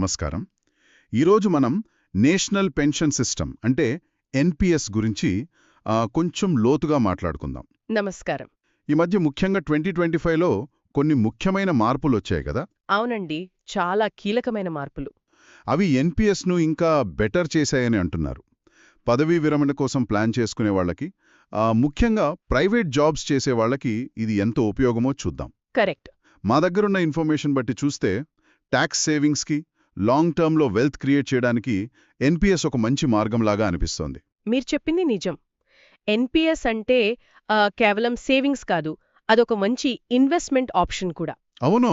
నమస్కారం. ఈరోజు మనం నేషనల్ పెన్షన్ సిస్టమ్ అంటే ఎన్పిఎస్ గురించి కొంచెం లోతుగా మాట్లాడుకుందాం. నమస్కారం. ఈ మధ్య ముఖ్యంగా 2025లో కొన్ని ముఖ్యమైన మార్పులు వచ్చాయి కదా. అవునండి, చాలా కీలకమైన మార్పులు. అవి ఎన్పిఎస్ను ఇంకా బెటర్ చేశాయని అంటున్నారు. పదవీ విరమణ కోసం ప్లాన్ చేసుకునే వాళ్ళకి, ముఖ్యంగా ప్రైవేట్ జాబ్స్ చేసే వాళ్ళకి ఇది ఎంత ఉపయోగమో చూద్దాం. కరెక్ట్. మా దగ్గరున్న ఇన్ఫర్మేషన్ బట్టి చూస్తే ట్యాక్స్ సేవింగ్స్కి, లాంగ్ టర్మ్లో వెల్త్ క్రియేట్ చేయడానికి ఎన్పిఎస్ ఒక మంచి మార్గంలాగా అనిపిస్తోంది. మీరు చెప్పింది నిజం. ఎన్పిఎస్ అంటే కేవలం సేవింగ్స్ కాదు, అదొక మంచి ఇన్వెస్ట్మెంట్ ఆప్షన్ కూడా. అవును,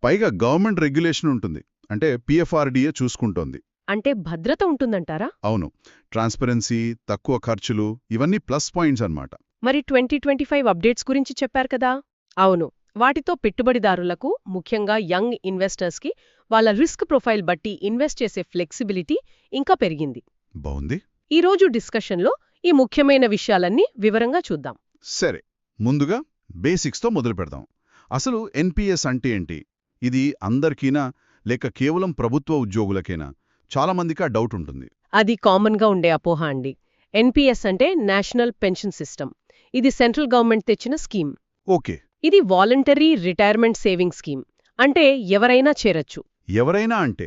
పైగా గవర్నమెంట్ రెగ్యులేషన్ ఉంటుంది, అంటే పిఎఫ్ఆర్డిఏ చూసుకుంటోంది. అంటే భద్రత ఉంటుందంటారా? అవును, ట్రాన్స్పరెన్సీ, తక్కువ ఖర్చులు, ఇవన్నీ ప్లస్ పాయింట్స్ అన్నమాట. మరి 2025 అప్డేట్స్ గురించి చెప్పారు కదా. అవును, వాటితో పెట్టుబడిదారులకు, ముఖ్యంగా యంగ్ ఇన్వెస్టర్స్కి వాళ్ళ రిస్క్ ప్రొఫైల్ బట్టి ఇన్వెస్ట్ చేసే ఫ్లెక్సిబిలిటీ ఇంకా పెరిగింది. బావుంది. ఈరోజు డిస్కషన్లో ఈ ముఖ్యమైన విషయాలన్నీ వివరంగా చూద్దాం. సరే, ముందుగా బేసిక్స్తో మొదలు పెడదాం. అసలు ఎన్పిఎస్ అంటే ఏంటి? ఇది అందరికీనా లేక కేవలం ప్రభుత్వ ఉద్యోగులకేనా? చాలామందికి ఆ డౌట్ ఉంటుంది. అది కామన్గా ఉండే అపోహ అండి. ఎన్పిఎస్ అంటే నేషనల్ పెన్షన్ సిస్టమ్. ఇది సెంట్రల్ గవర్నమెంట్ తెచ్చిన స్కీమ్. ఓకే. ఇది వాలంటరీ రిటైర్మెంట్ సేవింగ్ స్కీమ్. అంటే ఎవరైనా చేరొచ్చు. ఎవరైనా అంటే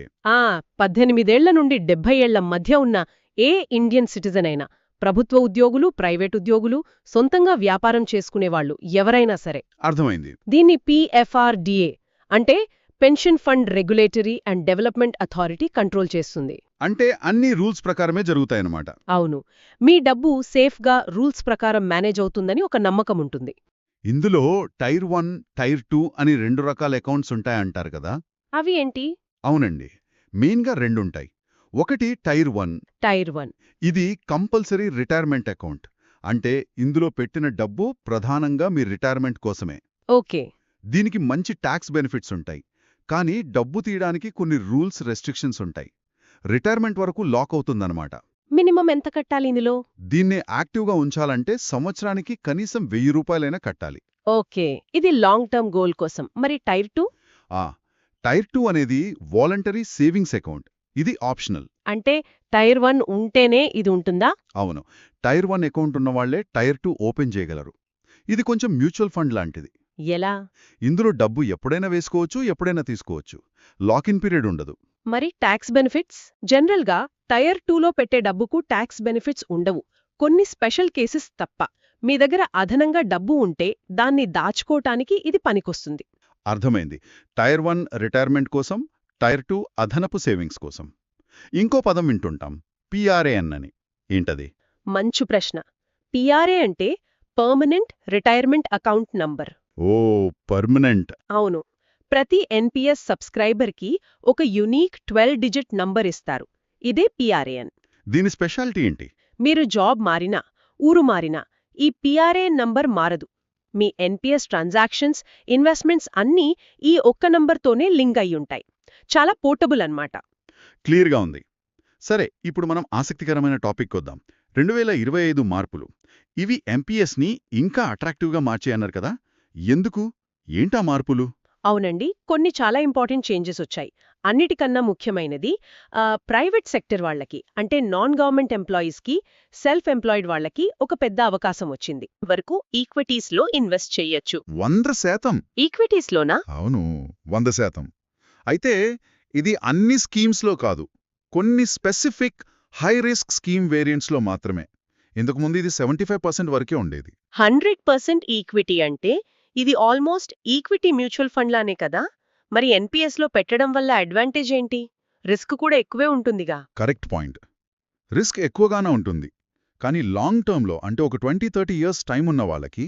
18 ఏళ్ల నుండి 70 ఏళ్ల మధ్య ఉన్న ఏ ఇండియన్ సిటిజన్ అయినా, ప్రభుత్వ ఉద్యోగులు, ప్రైవేట్ ఉద్యోగులు, సొంతంగా వ్యాపారం చేసుకునేవాళ్లు ఎవరైనా సరే. అర్థమైంది. దీన్ని పిఎఫ్ఆర్డిఏ అంటే pension fund regulatory and development authority control చేస్తుంది. అంటే అన్ని రూల్స్ ప్రకారమే జరుగుతాయన్నమాట. అవును, మీ డబ్బు సేఫ్గా రూల్స్ ప్రకారం మేనేజ్ అవుతుందని ఒక నమ్మకం ఉంటుంది. ఇందులో టైర్ 1, టైర్ 2 అని 2 రకాల అకౌంట్స్ ఉంటాయంటారు కదా. అవి ఏంటి? అవునండి, మెయిన్గా రెండుంటాయి. ఒకటి టైర్ 1. టైర్ 1 ఇది కంపల్సరీ రిటైర్మెంట్ అకౌంట్. అంటే ఇందులో పెట్టిన డబ్బు ప్రధానంగా మీ రిటైర్మెంట్ కోసమే. ఓకే. దీనికి మంచి ట్యాక్స్ బెనిఫిట్స్ ఉంటాయి, కానీ డబ్బు తీయడానికి కొన్ని రూల్స్, రెస్ట్రిక్షన్స్ ఉంటాయి. రిటైర్మెంట్ వరకు లాక్ అవుతుందన్నమాట. మినిమం ఎంత కట్టాలి ఇందులో? దీన్ని యాక్టివ్గా ఉంచాలంటే సంవత్సరానికి కనీసం 1000 రూపాయలైనా కట్టాలి. ఓకే, ఇది లాంగ్ టర్మ్ గోల్ కోసం. మరి టైర్ 2? టైర్ 2 అనేది వాలంటరీ సేవింగ్స్ అకౌంట్. ఇది ఆప్షనల్. అంటే టైర్ 1 ఉంటేనే ఇది ఉంటుందా? అవును, టైర్ 1 అకౌంట్ ఉన్నవాళ్లే టైర్ 2 ఓపెన్ చేయగలరు. ఇది కొంచెం మ్యూచువల్ ఫండ్ లాంటిది. ఎలా? ఇందులో డబ్బు ఎప్పుడైనా వేసుకోవచ్చు, ఎప్పుడైనా తీసుకోవచ్చు. లాక్-ఇన్ పీరియడ్ ఉండదు. మరి ట్యాక్స్ బెనిఫిట్స్? జనరల్గా టైర్ 2లో పెట్టే డబ్బుకు ట్యాక్స్ బెనిఫిట్స్ ఉండవు, కొన్ని స్పెషల్ కేసెస్ తప్ప. మీ దగ్గర అదనంగా డబ్బు ఉంటే దాన్ని దాచుకోటానికి ఇది పనికొస్తుంది. అర్థమైంది. టైర్ 1 రిటైర్మెంట్ కోసం, టైర్ 2 అదనపు సేవింగ్స్ కోసం. ఇంకో పదం వింటుంటాం, పిఆర్ఏఎన్ అని. ఏంటది? మంచు ప్రశ్న. పిఆర్ఏ అంటే పర్మనెంట్ రిటైర్మెంట్ అకౌంట్ నంబర్. ఓ, పర్మనెంట్. అవును, ప్రతి ఎన్పిఎస్ సబ్స్క్రైబర్కి ఒక యునీక్ 12 డిజిట్ నంబర్ ఇస్తారు. ఇదే పిఆర్ఏఎన్. దీని స్పెషాలిటీ ఏంటి? మీరు జాబ్ మారినా, ఊరు మారినా ఈ పిఆర్ఏఎన్ నంబర్ మారదు. మీ ఎన్పిఎస్ ట్రాన్సాక్షన్స్, ఇన్వెస్ట్మెంట్స్ అన్నీ ఈ ఒక్క నంబర్తోనే లింక్ అయ్యుంటాయి. చాలా పోర్టబుల్ అన్నమాట. క్లియర్గా ఉంది. సరే, ఇప్పుడు మనం ఆసక్తికరమైన టాపిక్ వద్దాం. 2025 మార్పులు. ఇవి ఎంపీఎస్ని ఇంకా అట్రాక్టివ్గా మార్చాయన్నారు కదా. ఎందుకు? ఏంటా మార్పులు? అవునండి, కొన్ని చాలా ఇంపార్టెంట్ చేంజెస్ వచ్చాయి. అన్నిటికన్నా ముఖ్యమైనది ప్రైవేట్ సెక్టర్ వాళ్లకి, అంటే నాన్ గవర్నమెంట్ ఎంప్లాయీస్కి, సెల్ఫ్ ఎంప్లాయిడ్ వాళ్లకి ఒక పెద్ద అవకాశం వచ్చింది. వరకు ఈక్విటీస్లో ఇన్వెస్ట్ చేయొచ్చు. 100%? ఈక్విటీస్లోనా? అవును, 100%. అయితే ఇది అన్ని స్కీమ్స్లో కాదు, కొన్ని స్పెసిఫిక్ హై రిస్క్ స్కీమ్ వేరియంట్స్లో మాత్రమే. ఇంతకుముందు ఇది 75% వరకే ఉండేది. 100% ఈక్విటీ అంటే ఇది ఆల్మోస్ట్ ఈక్విటీ మ్యూచువల్ ఫండ్ లానే కదా. మరి ఎన్పిఎస్లో పెట్టడం వల్ల అడ్వాంటేజ్ ఏంటి? రిస్క్ కూడా ఎక్కువే ఉంటుందిగా. Correct point. రిస్క్ ఎక్కువగానే ఉంటుంది, కానీ లాంగ్ టర్మ్లో, అంటే ఒక 20-30 ఇయర్స్ టైం ఉన్న వాళ్ళకి,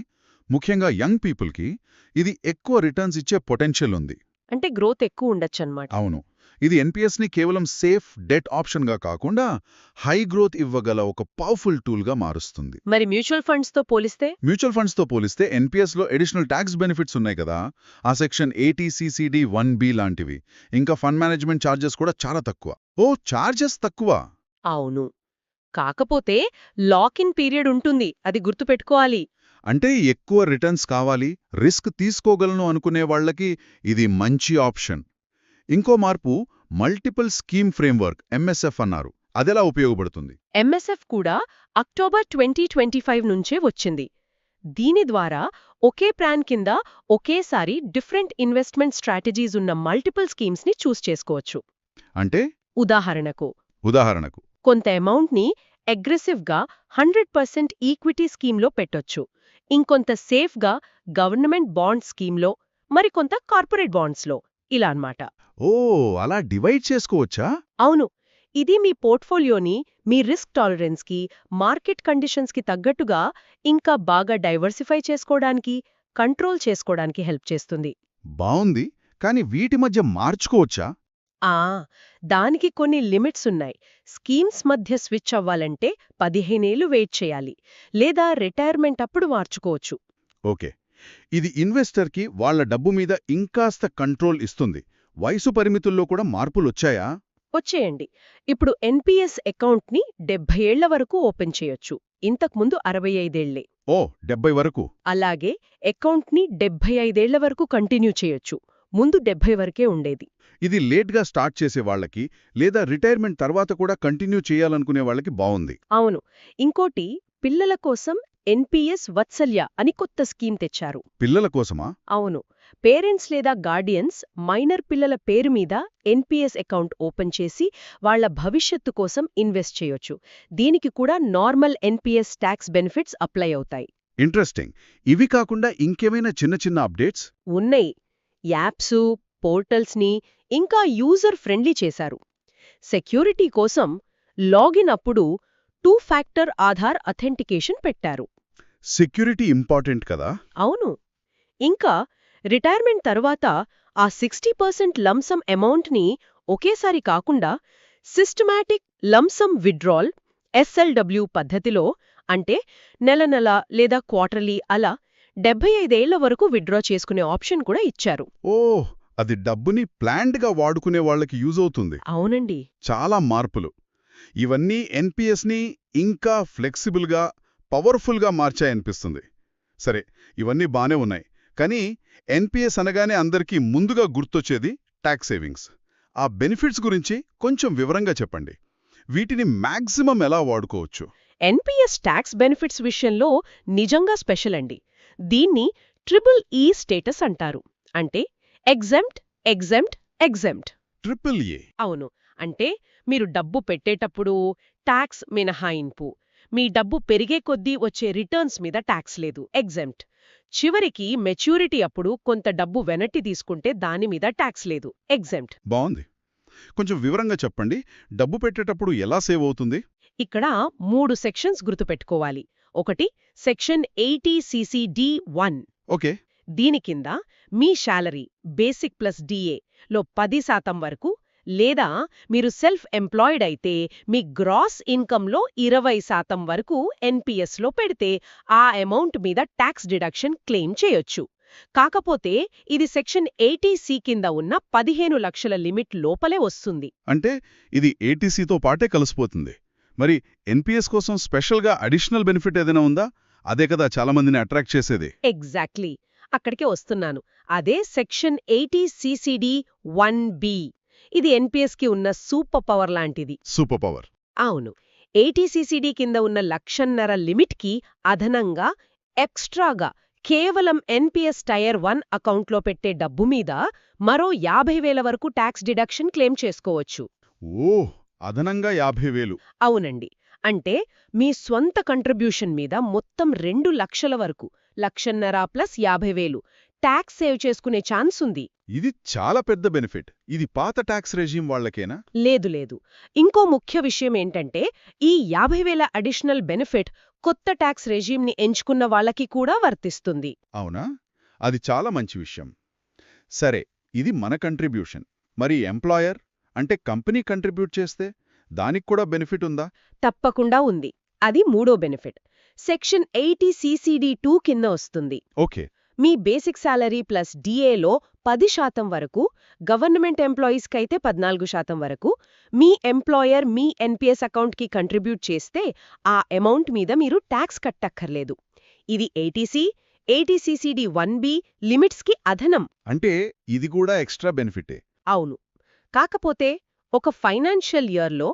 ముఖ్యంగా యంగ్ పీపుల్కి, ఇది ఎక్కువ రిటర్న్స్ ఇచ్చే పొటెన్షియల్ ఉంది. అంటే గ్రోత్ ఎక్కువ ఉండొచ్చన్నమాట. అవును, ఇది ఎన్పిఎస్ని కేవలం సేఫ్ డెట్ ఆప్షన్గా కాకుండా హై గ్రోత్ ఇవ్వగల ఒక పవర్ఫుల్ టూల్గా మారుస్తుంది. మరి మ్యూచువల్ ఫండ్స్తో పోలిస్తే? మ్యూచువల్ ఫండ్స్తో పోలిస్తే ఎన్పిఎస్లో అడిషనల్ ట్యాక్స్ బెనిఫిట్స్ ఉన్నాయి కదా. ఆ సెక్షన్ 80CCD 1B లాంటివి. ఇంకా ఫండ్ మేనేజ్మెంట్ ఛార్జెస్ కూడా చాలా తక్కువ. ఓ, ఛార్జెస్ తక్కువ? అవును, కాకపోతే లాక్-ఇన్ పీరియడ్ ఉంటుంది, అది గుర్తుపెట్టుకోవాలి. అంటే ఎక్కువ రిటర్న్స్ కావాలి, రిస్క్ తీసుకోగలను అనుకునే వాళ్లకి ఇది మంచి ఆప్షన్. ఇంకో మార్పు, మల్టిపుల్ స్కీమ్ ఫ్రేమ్వర్క్ MSF అన్నారు. అదెలా ఉపయోగపడుతుంది? ఎంఎస్ఎఫ్ కూడా అక్టోబర్ 2025 నుంచే వచ్చింది. దీని ద్వారా ఒకే ప్లాన్ కింద ఒకేసారి డిఫరెంట్ ఇన్వెస్ట్మెంట్ స్ట్రాటజీస్ ఉన్న మల్టిపుల్ స్కీమ్స్ని చూస్ చేసుకోవచ్చు. అంటే ఉదాహరణకు కొంత అమౌంట్ని అగ్రెసివ్గా 100% ఈక్విటీ స్కీమ్లో పెట్టొచ్చు, ఇంకొంత సేఫ్గా గవర్నమెంట్ బాండ్ స్కీమ్లో, మరికొంత కార్పొరేట్ బాండ్స్లో, ఇలా అన్నమాట. ఓ, అలా డివైడ్ చేసుకోవచ్చా? అవును. ఇది మీ పోర్ట్ఫోలియోని మీ రిస్క్ టాలరెన్స్కి, మార్కెట్ కండిషన్స్కి తగ్గట్టుగా ఇంకా బాగా డైవర్సిఫై చేసుకోవడానికి, కంట్రోల్ చేసుకోవడానికి హెల్ప్ చేస్తుంది. బావుంది. కానీ వీటి మధ్య మార్చుకోవచ్చా? దానికి కొన్ని లిమిట్స్ ఉన్నాయి. స్కీమ్స్ మధ్య స్విచ్ అవ్వాలంటే 15 ఏళ్లు వెయిట్ చేయాలి, లేదా రిటైర్మెంట్ అప్పుడు మార్చుకోవచ్చు. ఓకే. ఇది ఇన్వెస్టర్కి వాళ్ళ డబ్బు మీద ఇంకాస్త కంట్రోల్ ఇస్తుంది. వయసు పరిమితుల్లో కూడా మార్పులొచ్చాయా? వచ్చేయండి. ఇప్పుడు ఎన్పీఎస్ అకౌంట్ని 70 ఏళ్ల వరకు ఓపెన్ చేయొచ్చు. ఇంతకుముందు 65 ఏళ్లే. ఓ, 70 వరకు. అలాగే అకౌంట్ని 75 ఏళ్ల వరకు కంటిన్యూ చేయొచ్చు. ముందు 70 వరకే ఉండేది. ఇది లేట్గా స్టార్ట్ చేసే వాళ్ళకి, లేదా రిటైర్మెంట్ తర్వాత కూడా కంటిన్యూ చేయాలనుకునే వాళ్ళకి బావుంది. అవును. ఇంకోటి, పిల్లల కోసం ఎన్పీఎస్ వత్సల్య అని కొత్త స్కీమ్ తెచ్చారు. పిల్లల కోసమా? అవును. పేరెంట్స్ లేదా గార్డియన్స్ మైనర్ పిల్లల పేరు మీద ఎన్పీఎస్ అకౌంట్ ఓపెన్ చేసి వాళ్ల భవిష్యత్తు కోసం ఇన్వెస్ట్ చేయొచ్చు. దీనికి కూడా normal NPS tax benefits apply అవుతాయి. ఇంట్రెస్టింగ్. ఇవి కాకుండా ఇంకేమైనా చిన్న చిన్న అప్డేట్స్ ఉన్నాయి. యాప్స్, పోర్టల్స్ని ఇంకా యూజర్ ఫ్రెండ్లీ చేశారు. సెక్యూరిటీ కోసం లాగిన్ అప్పుడు 2 ఫ్యాక్టర్ ఆధార్ అథెంటికేషన్ పెట్టారు. సెక్యూరిటీ ఇంపార్టెంట్ కదా? అవును. ఇంకా రిటైర్మెంట్ తర్వాత ఆ 60% లంసమ్ అమౌంట్ని ఒకేసారి కాకుండా సిస్టమాటిక్ లంసమ్ విత్డ్రాల్ SLW పద్ధతిలో, అంటే నెల లేదా క్వార్టర్లీ అలా 75 ఏళ్ల వరకు విత్డ్రా చేసుకునే ఆప్షన్ కూడా ఇచ్చారు. ఓహ్, అది డబ్బుని ప్లాన్డ్గా వాడుకునే వాళ్ళకి యూజ్ అవుతుంది. అవునండి. చాలా మార్పులు. ఇవన్నీ ఎన్పీఎస్ని ఇంకా ఫ్లెక్సిబుల్గా, పవర్ఫుల్గా మార్చాయనిపిస్తుంది. సరే, ఇవన్నీ బానే ఉన్నాయి. కానీ ఎన్పీఎస్ అనగానే అందరికీ ముందుగా గుర్తొచ్చేది ట్యాక్స్ సేవింగ్స్. ఆ బెనిఫిట్స్ గురించి కొంచెం వివరంగా చెప్పండి. వీటిని మ్యాక్సిమం ఎలా వాడుకోవచ్చు? ఎన్పీఎస్ ట్యాక్స్ బెనిఫిట్స్ విషయంలో నిజంగా స్పెషల్ అండి. దీన్ని EEE స్టేటస్ అంటారు. అంటే ఎగ్జెంప్ట్, ఎగ్జెంప్ట్, ఎగ్జెంప్ట్. EEE. అవును. అంటే మీరు డబ్బు పెట్టేటప్పుడు ట్యాక్స్ మినహాయింపు, మీ డబ్బు పెరిగే కొద్దీ వచ్చే రిటర్న్స్ మీద ట్యాక్స్ లేదు, ఎగ్జెంప్ట్. చివరికి మెచ్యూరిటీ అప్పుడు కొంత డబ్బు వెనక్కి తీసుకుంటే దాని మీద ట్యాక్స్ లేదు, ఎగ్జెంప్ట్. బాగుంది. కొంచెం వివరంగా చెప్పండి. డబ్బు పెట్టేటప్పుడు ఎలా సేవ్ అవుతుంది? ఇక్కడ 3 సెక్షన్స్ గుర్తుపెట్టుకోవాలి. ఒకటి సెక్షన్ 80CC-D1. ఓకే. దీని కింద మీ శాలరీ బేసిక్ ప్లస్ DA లో 10% వరకు, లేదా మీరు సెల్ఫ్ ఎంప్లాయిడ్ అయితే మీ గ్రాస్ ఇన్కంలో 20% వరకు ఎన్పీఎస్లో పెడితే ఆ అమౌంట్ మీద ట్యాక్స్ డిడక్షన్ క్లెయిమ్ చేయొచ్చు. కాకపోతే ఇది సెక్షన్ 80C కింద ఉన్న 15 లక్షల లిమిట్ లోపలే వస్తుంది. అంటే ఇది ATCతో పాటే కలిసిపోతుంది. మరి ఎన్పీఎస్ కోసం స్పెషల్గా అడిషనల్ బెనిఫిట్ ఏదైనా ఉందా? అదే కదా చాలా మందిని అట్రాక్ట్ చేసేది. ఎగ్జాక్ట్లీ, అక్కడికే వస్తున్నాను. అదే సెక్షన్ 80CCD-1B. ఇది ఎన్పీఎస్కి ఉన్న సూపర్ పవర్ లాంటిది. Super power. అవును. 80CCD కింద ఉన్న 1,50,000 లిమిట్కి అదనంగా ఎక్స్ట్రాగా కేవలం ఎన్పీఎస్ టైర్ 1 అకౌంట్లో పెట్టే డబ్బు మీద మరో 50,000 వరకు ట్యాక్స్ డిడక్షన్ క్లెయిమ్ చేసుకోవచ్చు. ఓ, అదనంగా 50,000. అవునండి. అంటే మీ స్వంత కంట్రిబ్యూషన్ మీద మొత్తం 2 లక్షల వరకు, 1,50,000 ప్లస్ 50,000 ట్యాక్స్ సేవ్ చేసుకునే ఛాన్స్ ఉంది. ఇది చాలా పెద్ద బెనిఫిట్. ఇది పాత ట్యాక్స్ రెజీమ్ వాళ్లకేనా? లేదు. ఇంకో ముఖ్య విషయం ఏంటంటే ఈ 50,000 అడిషనల్ బెనిఫిట్ కొత్త ట్యాక్స్ రెజీమ్ని ఎంచుకున్న వాళ్ళకి కూడా వర్తిస్తుంది. అవునా? అది చాలా మంచి విషయం. సరే, ఇది మన కంట్రిబ్యూషన్. మరి ఎంప్లాయర్ అంటే కంపెనీ కంట్రిబ్యూట్ చేస్తే దానికి కూడా బెనిఫిట్ ఉందా? తప్పకుండా ఉంది. అది మూడో బెనిఫిట్. సెక్షన్ 80CCD-2 కింద వస్తుంది. ఓకే. మీ బేసిక్ శాలరీ ప్లస్ DAలో 10% వరకు, గవర్నమెంట్ ఎంప్లాయీస్కైతే 14% వరకు మీ ఎంప్లాయర్ మీ ఎన్పీఎస్ అకౌంట్కి కంట్రిబ్యూట్ చేస్తే ఆ అమౌంట్ మీద మీరు ట్యాక్స్ కట్టక్కర్లేదు. ఇది 80CCD-1B లిమిట్స్కి అదనం. అంటే ఇది కూడా ఎక్స్ట్రా బెనిఫిటే. అవును. కాకపోతే ఒక ఫైనాన్షియల్ ఇయర్లో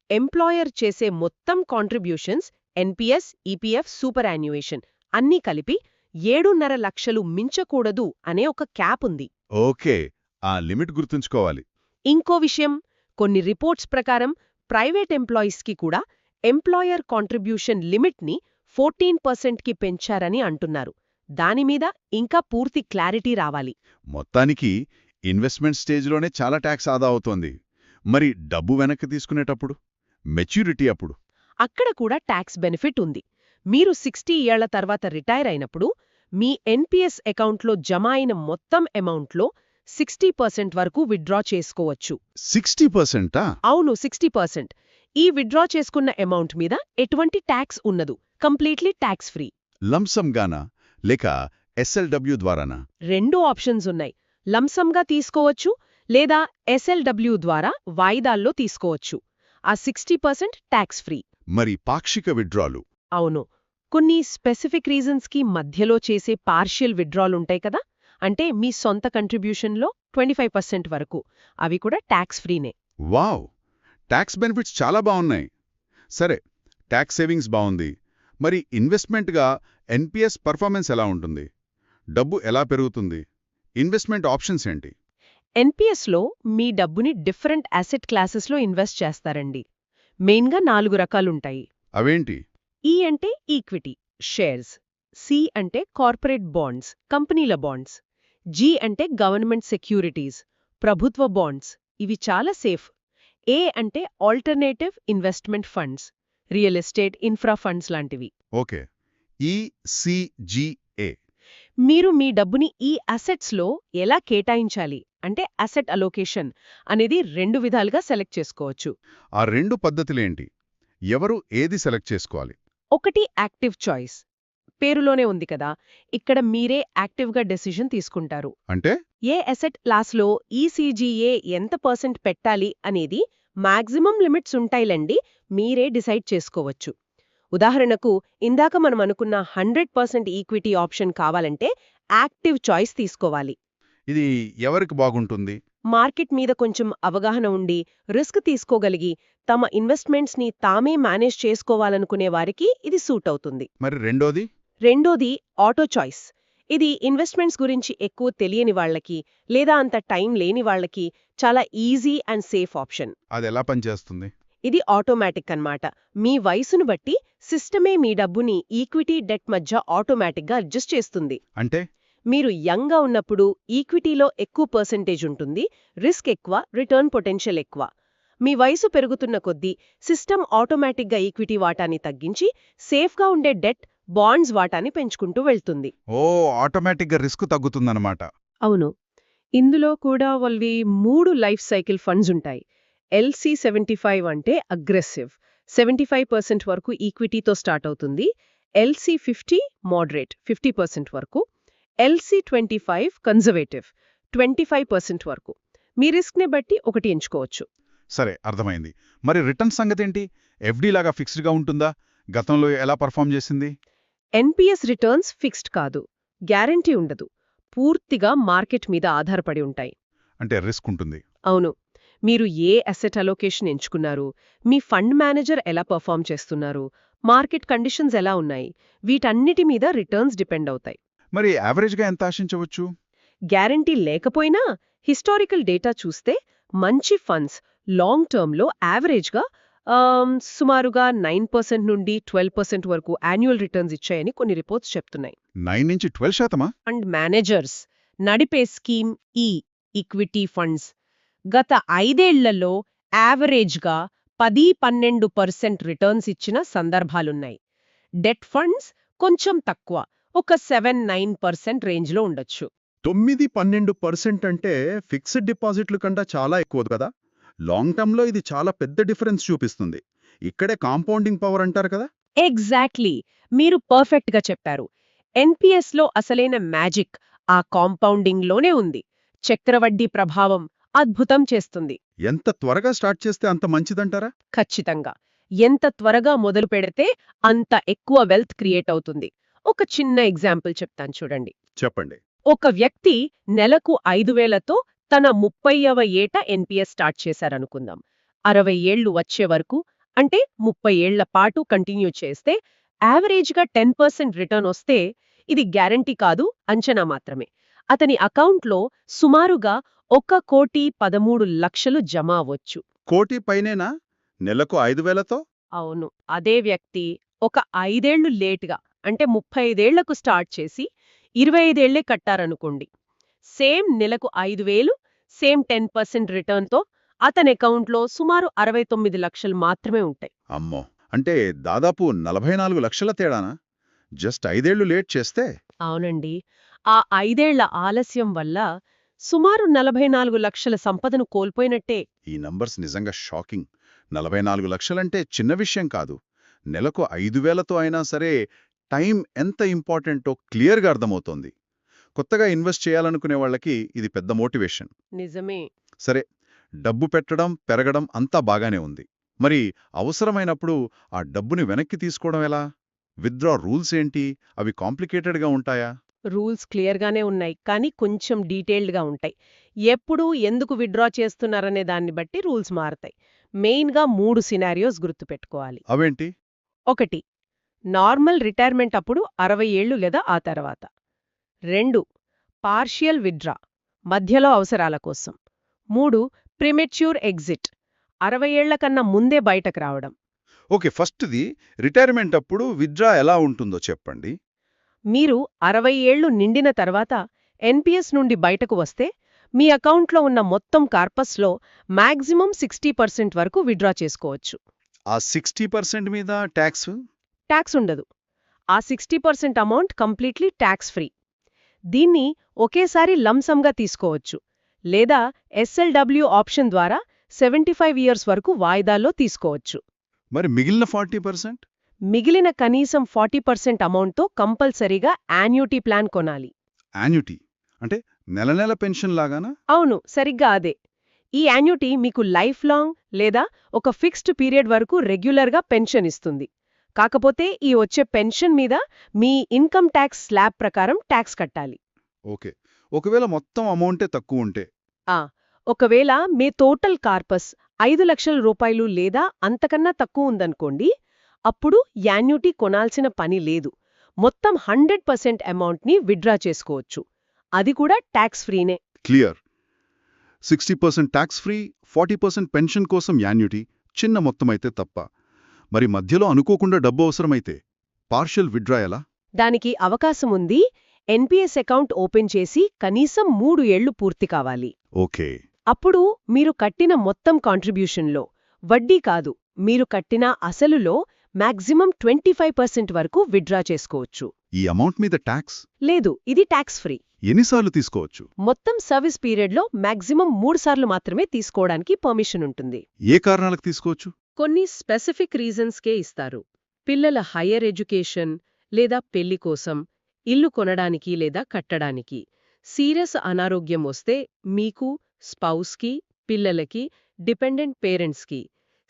ఎంప్లాయర్ చేసే మొత్తం కాంట్రిబ్యూషన్స్ ఎన్పీఎస్, ఈపీఎఫ్, సూపర్ యాన్యుయేషన్ అన్నీ కలిపి 7.5 లక్షలు మించకూడదు అనే ఒక క్యాప్ ఉంది. ఓకే, ఆ లిమిట్ గుర్తుంచుకోవాలి. ఇంకో విషయం, కొన్ని రిపోర్ట్స్ ప్రకారం ప్రైవేట్ ఎంప్లాయీస్కి కూడా ఎంప్లాయర్ కాంట్రిబ్యూషన్ లిమిట్ని 14%కి పెంచారని అంటున్నారు. దానిమీద ఇంకా పూర్తి క్లారిటీ రావాలి. మొత్తానికి ఇన్వెస్ట్మెంట్ స్టేజ్లోనే చాలా ట్యాక్స్ ఆదా అవుతోంది. మరి డబ్బు వెనక్కి తీసుకునేటప్పుడు, మెచ్యూరిటీ అప్పుడు? అక్కడ కూడా ట్యాక్స్ బెనిఫిట్ ఉంది. మీరు 60 ఏళ్ల తర్వాత రిటైర్ అయినప్పుడు మీ ఎన్పీఎస్ అకౌంట్లో జమ అయిన మొత్తం అమౌంట్లో 60% వరకు విత్డ్రా చేసుకోవచ్చు. 60%? అవును, 60%. ఈ విత్డ్రా చేసుకున్న అమౌంట్ మీద ఎటువంటి ట్యాక్స్ ఉండదు. Completely tax free. లంసమ్ గానా లేక ఎస్ఎల్డబ్ల్యూ ద్వారానా? 2 ఆప్షన్స్ ఉన్నాయి. లంసమ్గా తీసుకోవచ్చు లేదా ఎస్ఎల్డబ్ల్యూ ద్వారా వాయిదాల్లో తీసుకోవచ్చు. ఆ 60% ట్యాక్స్ ఫ్రీ. మరి పాక్షిక విత్డ్రాలు? అవును, కొన్ని స్పెసిఫిక్ రీజన్స్కి మధ్యలో చేసే పార్షియల్ విత్డ్రాలుంటాయి కదా, అంటే మీ సొంత కంట్రిబ్యూషన్లో 25% వరకు. అవి కూడా ట్యాక్స్ ఫ్రీనే. వావ్, ట్యాక్స్ బెనిఫిట్స్ చాలా బాగున్నాయి. సరే, ట్యాక్స్ సేవింగ్స్ బాగుంది. మరి ఇన్వెస్ట్మెంట్గా ఎన్పీఎస్ పర్ఫార్మెన్స్ ఎలా ఉంటుంది? డబ్బు ఎలా పెరుగుతుంది? ఇన్వెస్ట్మెంట్ ఆప్షన్స్ ఏంటి? ఎన్పీఎస్లో మీ డబ్బుని డిఫరెంట్ అసెట్ క్లాసెస్లో ఇన్వెస్ట్ చేస్తారండి. మెయిన్గా 4 రకాలుంటాయి. అవేంటి? ఈ అంటే ఈక్విటీ, షేర్స్. సి అంటే కార్పొరేట్ బాండ్స్, కంపెనీల బాండ్స్. జి అంటే గవర్నమెంట్ సెక్యూరిటీస్, ప్రభుత్వ బాండ్స్. ఇవి చాలా సేఫ్. ఏ అంటే alternative investment funds, real estate, infra funds లాంటివి. ఓకే, ఈసీజీఏ. మీరు మీ డబ్బుని ఈ అసెట్స్లో ఎలా కేటాయించాలి అంటే అసెట్ అలోకేషన్ అనేది 2 విధాలుగా సెలెక్ట్ చేసుకోవచ్చు. ఆ 2 పద్ధతులేంటి? ఎవరు ఏది సెలెక్ట్ చేసుకోవాలి? ఒకటి యాక్టివ్ చాయిస్. పేరులోనే ఉంది కదా, ఇక్కడ మీరే యాక్టివ్గా డెసిషన్ తీసుకుంటారు. అంటే ఏ అసెట్ క్లాస్లో ఈసీజీఏ ఎంత % పెట్టాలి అనేది మాక్సిమం లిమిట్స్ ఉంటాయిలండి, మీరే డిసైడ్ చేసుకోవచ్చు. ఉదాహరణకు ఇందాక మనం అనుకున్న 100% ఈక్విటీ ఆప్షన్ కావాలంటే యాక్టివ్ చాయిస్ తీసుకోవాలి. ఇది ఎవరికి బాగుంటుంది? మార్కెట్ మీద కొంచెం అవగాహన ఉండి, రిస్క్ తీసుకోగలిగి, తమ ఇన్వెస్ట్మెంట్స్ని తామే మేనేజ్ చేసుకోవాలనుకునే వారికి ఇది సూట్ అవుతుంది. మరి రెండోది? రెండోది ఆటో చాయిస్. ఇది ఇన్వెస్ట్మెంట్స్ గురించి ఎక్కువ తెలియని వాళ్లకి లేదా అంత టైం లేని వాళ్లకి చాలా ఈజీ అండ్ సేఫ్ ఆప్షన్. అది ఎలా పనిచేస్తుంది? ఇది ఆటోమేటిక్ అన్నమాట. మీ వయసును బట్టి సిస్టమే మీ డబ్బుని ఈక్విటీ, డెట్ మధ్య ఆటోమేటిక్గా అడ్జస్ట్ చేస్తుంది. అంటే మీరు యంగ్గా ఉన్నప్పుడు ఈక్విటీలో ఎక్కువ పర్సెంటేజ్ ఉంటుంది, రిస్క్ ఎక్కువ, రిటర్న్ పొటెన్షియల్ ఎక్కువ. మీ వయసు పెరుగుతున్న కొద్దీ సిస్టమ్ ఆటోమేటిక్గా ఈక్విటీ వాటాని తగ్గించి సేఫ్గా ఉండే డెట్, బాండ్స్ వాటాని పెంచుకుంటూ వెళ్తుంది. ఆటోమేటిక్గా రిస్క్ తగ్గుతుందన్నమాట. అవును, ఇందులో కూడా వాళ్ళవి 3 లైఫ్ సైకిల్ ఫండ్స్ ఉంటాయి. LC75 అంటే అగ్రెసివ్, 75% వరకు ఈక్విటీతో స్టార్ట్ అవుతుంది. LC50 మోడరేట్, 50% వరకు. LC25 కన్జర్వేటివ్, 25% వరకు. మీ రిస్క్ని బట్టి ఒకటి ఎంచుకోవచ్చు. సరే, అర్థమైంది. మరి రిటర్న్ సంగతేంటి? ఎఫ్డీ లాగా ఫిక్స్డ్గా ఉంటుందా? గతంలో ఎలా పర్ఫామ్ చేసింది? ఎన్పీఎస్ రిటర్న్స్ ఫిక్స్డ్ కాదు, గ్యారంటీ ఉండదు. పూర్తిగా మార్కెట్ మీద ఆధారపడి ఉంటాయి. అంటే రిస్క్ ఉంటుంది. అవును, మీరు ఏ అసెట్ అలోకేషన్ ఎంచుకున్నారు, మీ ఫండ్ మేనేజర్ ఎలా పర్ఫామ్ చేస్తున్నారు, మార్కెట్ కండిషన్స్ ఎలా ఉన్నాయి, వీటన్నిటి మీద రిటర్న్స్ డిపెండ్ అవుతాయి. మరి యావరేజ్గా ఎంత ఆశించవచ్చు? గ్యారంటీ లేకపోయినా హిస్టారికల్ డేటా చూస్తే మంచి ఫండ్స్ లాంగ్ టర్మ్లో యావరేజ్గా సుమారుగా 9% నుండి 12% వరకు యాన్యువల్ రిటర్న్స్ ఇచ్చాయని కొన్ని రిపోర్ట్స్ చెప్తున్నాయి. 9 నుంచి 12%? ఫండ్ మేనేజర్స్ నడిపే స్కీమ్ ఈ ఈక్విటీ ఫండ్స్ గత 5 ఏళ్లలో యావరేజ్గా 10–12% రిటర్న్స్ ఇచ్చిన సందర్భాలున్నాయి. డెట్ ఫండ్స్ కొంచెం తక్కువ, ఒక 7–9% రేంజ్లో ఉండొచ్చు. 9–12% అంటే ఫిక్స్డ్ డిపాజిట్లు కంటే చాలా ఎక్కువ కదా. లాంగ్ టర్మ్లో ఇది చాలా పెద్ద డిఫరెన్స్ చూపిస్తుంది. ఇక్కడే కాంపౌండింగ్ పవర్ అంటారు కదా. ఎగ్జాక్ట్లీ, మీరు పర్ఫెక్ట్గా చెప్పారు. ఎన్పీఎస్లో అసలైన మ్యాజిక్ ఆ కాంపౌండింగ్లోనే ఉంది. చక్రవడ్డీ ప్రభావం అద్భుతం చేస్తుంది. ఎంత త్వరగా స్టార్ట్ చేస్తే అంత మంచిదంటారా? ఖచ్చితంగా. ఎంత త్వరగా మొదలు పెడితే అంత ఎక్కువ వెల్త్ క్రియేట్ అవుతుంది. ఒక చిన్న ఎగ్జాంపుల్ చెప్తాను చూడండి. చెప్పండి. ఒక వ్యక్తి నెలకు 5,000తో తన 30వ ఏట ఎన్పీఎస్ స్టార్ట్ చేశారనుకుందాం. 60 ఏళ్లు వచ్చే వరకు అంటే 30 ఏళ్ల పాటు కంటిన్యూ చేస్తే యావరేజ్గా 10% రిటర్న్ వస్తే ఇది గ్యారంటీ కాదు, అంచనా మాత్రమే. అతని అకౌంట్లో సుమారుగా 1,13,00,000 జమ అవ్వొచ్చు. కోటి పైనేనా? నెలకు 5,000తో? అవును, అదే వ్యక్తి ఒక 5 ఏళ్లు లేటుగా అంటే 35 ఏళ్లకు స్టార్ట్ చేసి 25 ఏళ్లే కట్టారనుకోండి. సేమ్ నెలకు 5,000, సేమ్ 10% రిటర్న్తో అతని అకౌంట్లో సుమారు 69 లక్షలు మాత్రమే ఉంటాయి. అమ్మో! అంటే దాదాపు 44 లక్షల తేడానా? జస్ట్ 5 ఏళ్లు లేట్ చేస్తే? అవునండి, ఆ 5 ఏళ్ల ఆలస్యం వల్ల సుమారు 44 లక్షల సంపదను కోల్పోయినట్టే. ఈ నంబర్స్ నిజంగా షాకింగ్. 44 లక్షలంటే చిన్న విషయం కాదు. నెలకు 5,000తో అయినా సరే టైం ఎంత ఇంపార్టెంటో క్లియర్గా అర్థమవుతోంది. కొత్తగా ఇన్వెస్ట్ చేయాలనుకునే వాళ్ళకి ఇది పెద్ద మోటివేషన్. నిజమే. సరే, డబ్బు పెట్టడం, పెరగడం అంతా బాగానే ఉంది. మరి అవసరమైనప్పుడు ఆ డబ్బుని వెనక్కి తీసుకోవడం ఎలా? విత్‌డ్రా రూల్స్ ఏంటి? అవి కాంప్లికేటెడ్‌గా ఉంటాయా? రూల్స్ క్లియర్గానే ఉన్నాయి, కానీ కొంచెం డీటెయిల్డ్గా ఉంటాయి. ఎప్పుడు ఎందుకు విత్‌డ్రా చేస్తున్నారనే దాన్ని బట్టి రూల్స్ మారతాయి. మెయిన్గా 3 సినారియోస్ గుర్తుపెట్టుకోవాలి. అవేంటి? 1. నార్మల్ రిటైర్మెంట్ అప్పుడు 60 ఏళ్లు లేదా ఆ తర్వాత. 2. పార్షియల్ విత్‌డ్రా మధ్యలో అవసరాల కోసం. 3. ప్రిమెచ్యూర్ ఎగ్జిట్ 60 ఏళ్ల కన్నా ముందే బయటకు రావడం. ఓకే, ఫస్ట్‌ది రిటైర్మెంట్ అప్పుడు విత్‌డ్రా ఎలా ఉంటుందో చెప్పండి. మీరు 60 ఏళ్లు నిండిన తర్వాత ఎన్పీఎస్ నుండి బయటకు వస్తే మీ అకౌంట్లో ఉన్న మొత్తం కార్పస్లో మాక్సిమం 60% వరకు విత్‌డ్రా చేసుకోవచ్చు. ఆ 60% మీద ట్యాక్స్? ట్యాక్స్ ఉండదు. ఆ 60% అమౌంట్ కంప్లీట్లీ ట్యాక్స్ ఫ్రీ. దీన్ని ఒకేసారి లంసంగా తీసుకోవచ్చు, లేదా ఎస్ఎల్డబ్ల్యూ ఆప్షన్ ద్వారా 75 ఇయర్స్ వరకు వాయిదాల్లో తీసుకోవచ్చు. మరి మిగిలిన 40%? మిగిలిన కనీసం 40% అమౌంట్తో కంపల్సరీగా యాన్యుటీ ప్లాన్ కొనాలి. యాన్యుటీ అంటే నెల నెల పెన్షన్ లాగానా? అవును, సరిగ్గా అదే. ఈ యాన్యుటీ మీకు లైఫ్ లాంగ్ లేదా ఒక ఫిక్స్డ్ పీరియడ్ వరకు రెగ్యులర్గా పెన్షన్ ఇస్తుంది. కాకపోతే ఈ వచ్చే పెన్షన్ మీద మీ ఇన్కమ్ ట్యాక్స్ స్లాబ్ ప్రకారం ట్యాక్స్ కట్టాలి. ఓకే. ఒకవేళ మొత్తం అమౌంటే తక్కువుంటే? ఒకవేళ మీ టోటల్ కార్పస్ 5 లక్షల రూపాయలు లేదా అంతకన్నా తక్కువ ఉందనుకోండి, అప్పుడు యాన్యుటీ కొనాల్సిన పని లేదు. మొత్తం 100% అమౌంట్ని విత్‌డ్రా చేసుకోవచ్చు. అది కూడా ట్యాక్స్ ఫ్రీనే. క్లియర్. 60% ట్యాక్స్ ఫ్రీ, 40% పెన్షన్ కోసం యాన్యుటీ, చిన్న మొత్తమైతే తప్ప. మరి మధ్యలో అనుకోకుండా డబ్బు అవసరమైతే పార్షియల్ విత్‌డ్రా ఎలా? దానికి అవకాశముంది. ఎన్పీఎస్ అకౌంట్ ఓపెన్ చేసి కనీసం 3 ఏళ్లు పూర్తి కావాలి. ఓకే. అప్పుడు మీరు కట్టిన మొత్తం కాంట్రిబ్యూషన్లో వడ్డీ కాదు, మీరు కట్టిన అసలులో మాక్సిమం 25% వరకు విత్‌డ్రా చేసుకోవచ్చు. ఈ అమౌంట్ మీద ట్యాక్స్? లేదు, ఇది ట్యాక్స్ ఫ్రీ. ఎన్నిసార్లు తీసుకోవచ్చు? మొత్తం సర్వీస్ పీరియడ్లో మాక్సిమం 3 సార్లు మాత్రమే తీసుకోవడానికి పర్మిషన్ ఉంటుంది. ఏ కారణాలకు తీసుకోవచ్చు? కొన్ని స్పెసిఫిక్ రీజన్స్కే ఇస్తారు. పిల్లల హయ్యర్ ఎడ్యుకేషన్ లేదా పెళ్లి కోసం, ఇల్లు కొనడానికి లేదా కట్టడానికి, సీరియస్ అనారోగ్యం వస్తే మీకు, స్పౌస్కి, పిల్లలకి, డిపెండెంట్ పేరెంట్స్కి,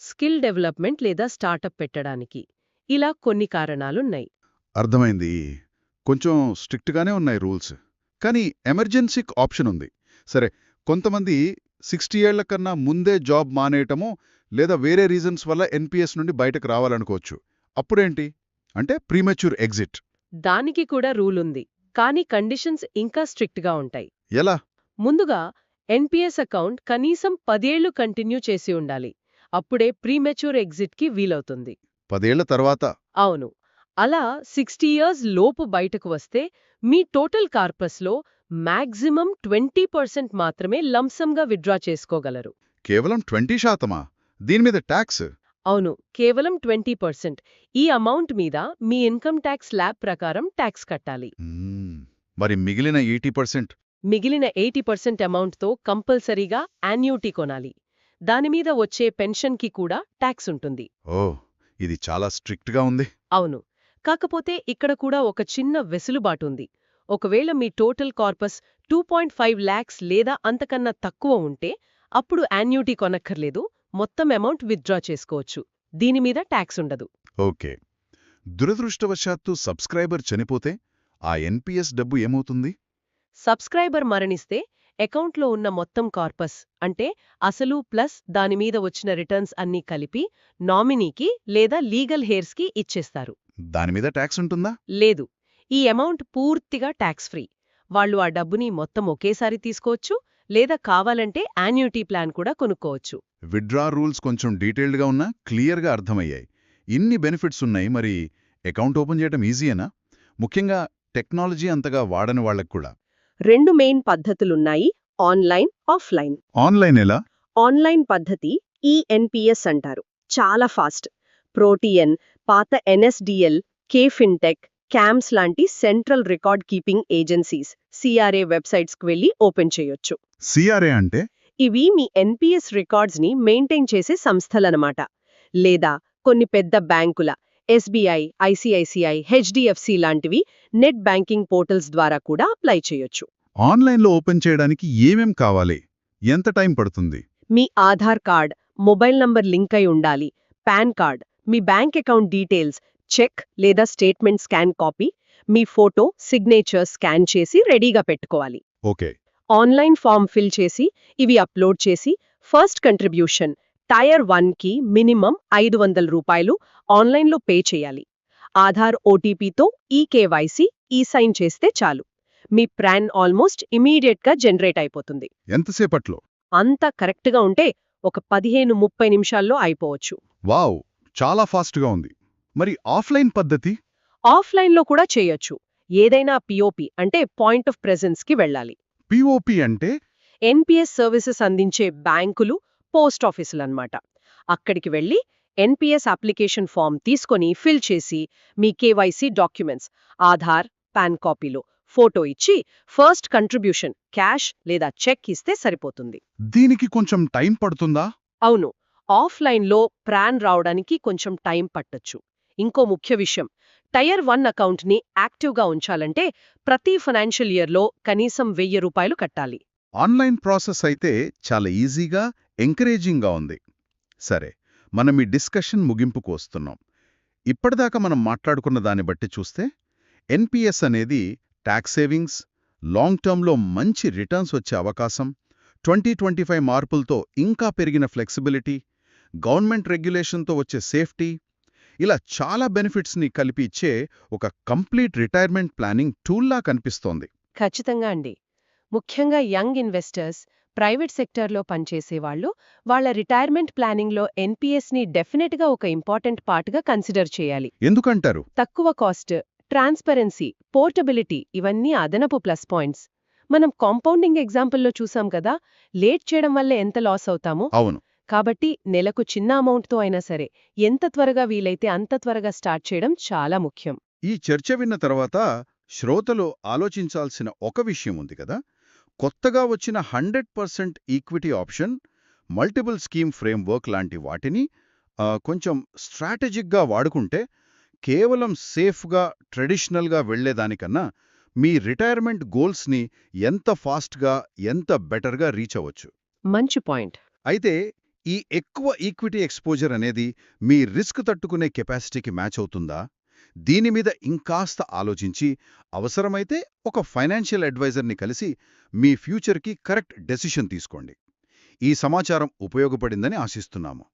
స్కిల్ డెవలప్మెంట్ లేదా స్టార్టప్ పెట్టడానికి. ఇలా కొన్ని కారణాలున్నాయి. అర్థమైంది. కొంచెం స్ట్రిక్ట్‌గానే ఉన్నాయి రూల్స్. కానీ ఎమర్జెన్సీకి ఆప్షన్ ఉంది. సరే, కొంతమంది 60 ఏళ్ల కన్నా ముందే జాబ్ మానేయటమో లేదా వేరే రీజన్స్ వల్ల ఎన్పీఎస్ నుండి బయటకు రావాలనుకోవచ్చు. అప్పుడేంటి? అంటే ప్రీమెచ్యూర్ ఎగ్జిట్. దానికి కూడా రూల్ ఉంది, కానీ కండిషన్స్ ఇంకా స్ట్రిక్ట్గా ఉంటాయి. ఎలా? ముందుగా ఎన్పీఎస్ అకౌంట్ కనీసం 10 ఏళ్లు కంటిన్యూ చేసి ఉండాలి. అప్పుడే ప్రీమెచ్యూర్ ఎగ్జిట్కి వీలవుతుంది. 10 ఏళ్ల తర్వాత? అవును. అలా 60 ఇయర్స్ లోపు బయటకు వస్తే మీ టోటల్ కార్పస్లో మాక్సిమం 20% మాత్రమే లంసంగా విత్‌డ్రా చేసుకోగలరు. కేవలం 20%? దీనిమీద ట్యాక్స్? అవును, కేవలం 20%. ఈ అమౌంట్ మీద మీ ఇన్కమ్ ట్యాక్స్ స్లాబ్ ప్రకారం ట్యాక్స్ కట్టాలి. మరి మిగిలిన 80%? మిగిలిన 80% అమౌంట్తో కంపల్సరీగా యాన్యుటీ కొనాలి. దానిమీద వచ్చే పెన్షన్కి కూడా ట్యాక్స్ ఉంటుంది. ఇది చాలా స్ట్రిక్ట్‌గా ఉంది. అవును, కాకపోతే ఇక్కడ కూడా ఒక చిన్న వెసులుబాటుంది. ఒకవేళ మీ టోటల్ కార్పస్ 2.5 lakhs లేదా అంతకన్నా తక్కువ ఉంటే అప్పుడు యాన్యుటీ కొనక్కర్లేదు, మొత్తం అమౌంట్ విత్‌డ్రా చేసుకోవచ్చు. దీనిమీద ట్యాక్స్ ఉండదు. ఓకే. దురదృష్టవశాత్తు సబ్స్క్రైబర్ చనిపోతే ఆ ఎన్పీఎస్ డబ్బు ఏమవుతుంది? సబ్స్క్రైబర్ మరణిస్తే అకౌంట్లో ఉన్న మొత్తం కార్పస్ అంటే అసలు ప్లస్ దానిమీద వచ్చిన రిటర్న్స్ అన్నీ కలిపి నామినీకి లేదా లీగల్ హెయిర్స్కి ఇచ్చేస్తారు. దానిమీద ట్యాక్స్ ఉంటుందా? లేదు, ఈ అమౌంట్ పూర్తిగా ట్యాక్స్ ఫ్రీ. వాళ్ళు ఆ డబ్బుని మొత్తం ఒకేసారి తీసుకోవచ్చు, లేదా కావాలంటే యాన్యుటీ ప్లాన్ కూడా కొనుక్కోవచ్చు. విత్డ్రా రూల్స్ కొంచెం డీటెయిల్డ్గా ఉన్నా క్లియర్గా అర్థమయ్యాయి. ఇన్ని బెనిఫిట్స్ ఉన్నాయి, మరి అకౌంట్ ఓపెన్ చేయడం ఈజీయేనా? ముఖ్యంగా టెక్నాలజీ అంతగా వాడని వాళ్ళకు కూడా. 2 మెయిన్ పద్ధతులున్నాయి, ఆన్లైన్, ఆఫ్లైన్. ఆన్లైన్ ఎలా? ఆన్లైన్ పద్ధతి ఈఎన్పిఎస్ అంటారు. చాలా ఫాస్ట్. ప్రోటియన్, పాత ఎన్ఎస్డిఎల్, కేఫిన్టెక్, క్యామ్స్ లాంటి central record keeping agencies CRA వెబ్సైట్స్కి వెళ్లి ఓపెన్ చేయొచ్చు. సిఆర్ఏ అంటే? ఇవి మీ ఎన్పిఎస్ రికార్డ్స్ని మెయింటైన్ చేసే సంస్థలనమాట. లేదా కొన్ని పెద్ద బ్యాంకుల ఎస్బీఐ, ఐసిఐసిఐ, హెచ్డిఎఫ్సి లాంటివి నెట్ బ్యాంకింగ్ పోర్టల్స్ ద్వారా కూడా అప్లై చేయొచ్చు. ఆన్లైన్లో ఓపెన్ చేయడానికి ఏమేం కావాలి? ఎంత టైం పడుతుంది? మీ Aadhaar card, mobile number link అయి ఉండాలి. పాన్ కార్డ్, మీ బ్యాంక్ అకౌంట్ డీటెయిల్స్, చెక్ లేదా స్టేట్మెంట్ స్కాన్ కాపీ, మీ ఫోటో, సిగ్నేచర్ స్కాన్ చేసి రెడీగా పెట్టుకోవాలి. ఓకే. ఆన్లైన్ ఫామ్ ఫిల్ చేసి ఇవి అప్లోడ్ చేసి ఫస్ట్ కంట్రిబ్యూషన్ టైర్ 1కి మినిమం 500 రూపాయలు ఆన్లైన్లో పే చేయాలి. ఆధార్ ఓటీపీతో ఈకేవైసీ సైన్ చేస్తే చాలు. మీ ప్రాన్ ఆల్మోస్ట్ ఇమీడియట్గా జనరేట్ అయిపోతుంది. ఎంతసేపట్లో? అంతా కరెక్ట్గా ఉంటే ఒక 15-30 నిమిషాల్లో అయిపోవచ్చు. వావ్, చాలా ఫాస్ట్గా ఉంది. మరి ఆఫ్లైన్ పద్ధతి? ఆఫ్లైన్లో కూడా చేయొచ్చు. ఏదైనా పిఓపి అంటే పాయింట్ ఆఫ్ ప్రెజెన్స్కి వెళ్ళాలి. పిఓపి అంటే? ఎన్పిఎస్ సర్వీసెస్ అందించే బ్యాంకులు, పోస్ట్ ఆఫీసులన్నమాట. అక్కడికి వెళ్లి ఎన్పిఎస్ అప్లికేషన్ ఫామ్ తీసుకొని ఫిల్ చేసి మీ కేవైసీ డాక్యుమెంట్స్, ఆధార్, పాన్ కాపీలో ఫోటో ఇచ్చి ఫస్ట్ కంట్రిబ్యూషన్ క్యాష్ లేదా చెక్ ఇస్తే సరిపోతుంది. దీనికి కొంచెం టైం పడుతుందా? అవును, ఆఫ్లైన్లో ప్రాన్ రావడానికి కొంచెం టైం పట్టొచ్చు. ఇంకో ముఖ్య విషయం, టైర్ 1 అకౌంట్ని యాక్టివ్గా ఉంచాలంటే ప్రతి ఫైనాన్షియల్ ఇయర్లో కనీసం 1000 రూపాయలు కట్టాలి. ఆన్లైన్ ప్రాసెస్ అయితే చాలా ఈజీగా, ఎంకరేజింగ్గా ఉంది. సరే, మనం ఈ డిస్కషన్ ముగింపుకు వస్తున్నాం. ఇప్పటిదాకా మనం మాట్లాడుకున్న దాన్ని బట్టి చూస్తే ఎన్పిఎస్ అనేది ట్యాక్స్ సేవింగ్స్, లాంగ్ టర్మ్లో మంచి రిటర్న్స్ వచ్చే అవకాశం, 2025 మార్పులతో ఇంకా పెరిగిన ఫ్లెక్సిబిలిటీ, గవర్నమెంట్ రెగ్యులేషన్తో వచ్చే సేఫ్టీ, ఇలా చాలా బెనిఫిట్స్ని కలిపి ఇచ్చే ఒక కంప్లీట్ రిటైర్మెంట్ ప్లానింగ్ టూల్లా కనిపిస్తోంది. ఖచ్చితంగా అండి. ముఖ్యంగా యంగ్ ఇన్వెస్టర్స్, ప్రైవేట్ సెక్టార్లో పనిచేసేవాళ్లు వాళ్ల రిటైర్మెంట్ ప్లానింగ్లో ఎన్పిఎస్ని డెఫినెట్గా ఒక ఇంపార్టెంట్ పార్ట్గా కన్సిడర్ చేయాలి. ఎందుకంటారు? తక్కువ కాస్ట్, ట్రాన్స్పరెన్సీ, పోర్టబిలిటీ ఇవన్నీ అదనపు ప్లస్ పాయింట్స్. మనం కాంపౌండింగ్ ఎగ్జాంపుల్లో చూసాం కదా, లేట్ చేయడం వల్ల ఎంత లాస్ అవుతామో. అవును. కాబట్టి నెలకు చిన్న అమౌంట్తో అయినా సరే ఎంత త్వరగా వీలైతే అంత త్వరగా స్టార్ట్ చేయడం చాలా ముఖ్యం. ఈ చర్చ విన్న తర్వాత శ్రోతలు ఆలోచించాల్సిన ఒక విషయం ఉంది కదా, కొత్తగా వచ్చిన 100% equity option, multiple scheme framework లాంటి వాటిని కొంచెం స్ట్రాటజిక్గా వాడుకుంటే కేవలం సేఫ్గా, ట్రెడిషనల్గా వెళ్లేదానికన్నా మీ రిటైర్మెంట్ గోల్స్ని ఎంత ఫాస్ట్గా, ఎంత బెటర్గా రీచ్ అవ్వచ్చు. మంచి పాయింట్. అయితే ఈ ఎక్కువ ఈక్విటీ ఎక్స్పోజర్ అనేది మీ రిస్క్ తట్టుకునే కెపాసిటీకి మ్యాచ్ అవుతుందా? దీని మీద ఇంకాస్త ఆలోచించి అవసరమైతే ఒక ఫైనాన్షియల్ అడ్వైజర్ని కలిసి మీ ఫ్యూచర్కి కరెక్ట్ డెసిషన్ తీసుకోండి. ఈ సమాచారం ఉపయోగపడిందని ఆశిస్తున్నాము.